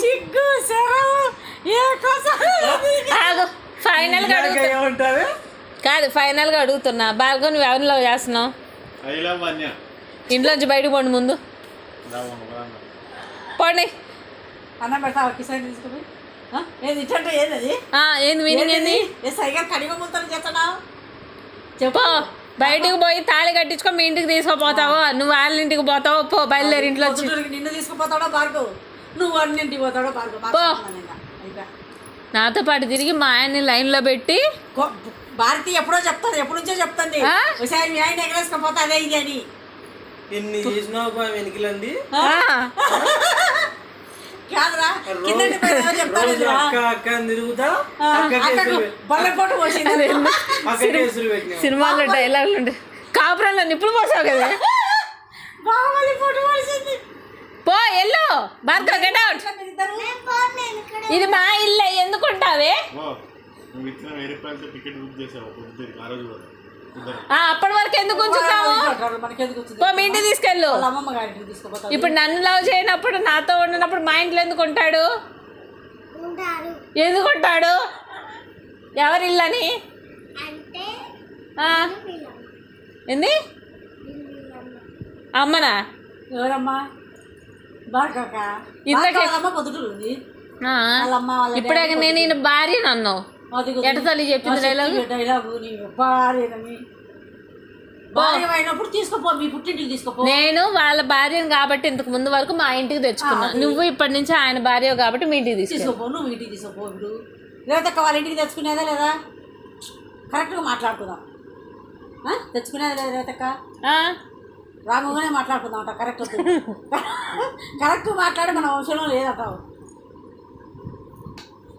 సిగ్గు శరం ఫైనల్గా ఏమంటారు కాదు, ఫైనల్గా అడుగుతున్నా, భార్గవ్ నువ్వు ఎవరిని లవ్ చేస్తున్నావు? ఇంట్లోంచి బయటకు పోండి ముందు, పోండి. అన్నం పెడతావా కిసాన్ తీసుకుని? ఏది ఇచ్చంటే ఏది అది? ఏంది మీనింగ్ ఏంది? సరిగా కడిగ ముంతలు చేస్తున్నావు చెప్పు. బయటకు పోయి తాళి కట్టించుకో, మీ ఇంటికి తీసుకుపోతావు. నువ్వు వాళ్ళ ఇంటికి పోతావు, పో బయలుదేరి. ఇంట్లో నిన్ను తీసుకుపోతాడో భార్గవ్, నువ్వు అన్నింటికి పోతాడో భార్గవ్. పో. నాతో పాటు తిరిగి మా ఆయన్ని లైన్లో పెట్టి భారతి ఎప్పుడో చెప్తాను, ఎప్పటి నుంచో చెప్తుంది ఒకసారి మీ ఆయన ఎగరేసుకుపోతా అదే ఇది అని. ఎన్ని చేసినావు వెనుకలండి కాదురా కిందండి చెప్తాను తిరుగుతా బల్లపోటు పోసింది. సినిమాలో డైలాగులు ఉంటాయి. కాపురంలో నిప్పులు పోసావు కదా, బాహుబలి పోటు పోసింది. పో ఎల్లు భార్గవ్, గెట్ అవుట్. ఇది మా ఇల్లే, ఎందుకుంటావే? అప్పటి వరకు ఎందుకు ఉంచుతావు? పో మీ ఇంటికి తీసుకెళ్ళు. ఇప్పుడు నన్ను లవ్ చేయనప్పుడు, నాతో ఉండినప్పుడు మా ఇంట్లో ఎందుకు ఉంటాడు? ఎందుకు ఉంటాడు? ఎవరి ఇల్లని? ఏంది అమ్మనా? ఎవరమ్మా? ఇప్పుడే నేను ఈయన భార్య నన్ను ఎట తల్లి చెప్పింది డైలాగు. అయినప్పుడు తీసుకోపో, మీ పుట్టింటికి తీసుకోపో. నేను వాళ్ళ భార్యను కాబట్టి ఇంతకు ముందు వరకు మా ఇంటికి తెచ్చుకున్నా. నువ్వు ఇప్పటి నుంచి ఆయన భార్య కాబట్టి మీ ఇంటికి తీసుకోపో. నువ్వు ఇంటికి తీసుకోపో. ఇప్పుడు లేదక్క వాళ్ళ ఇంటికి తెచ్చుకునేదా లేదా? కరెక్ట్గా మాట్లాడుకుందాం. తెచ్చుకునేదా లేదా రేతక్క? రాగానే మాట్లాడుకుందాం అంట. కరెక్ట్ మాట్లాడి మన వంశంలో లేదంటావు.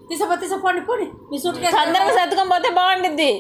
తీసుకోండి పోండి. మీ సూట్ కేసు అందరం సర్దుకొని పోతే బాగుంటుంది.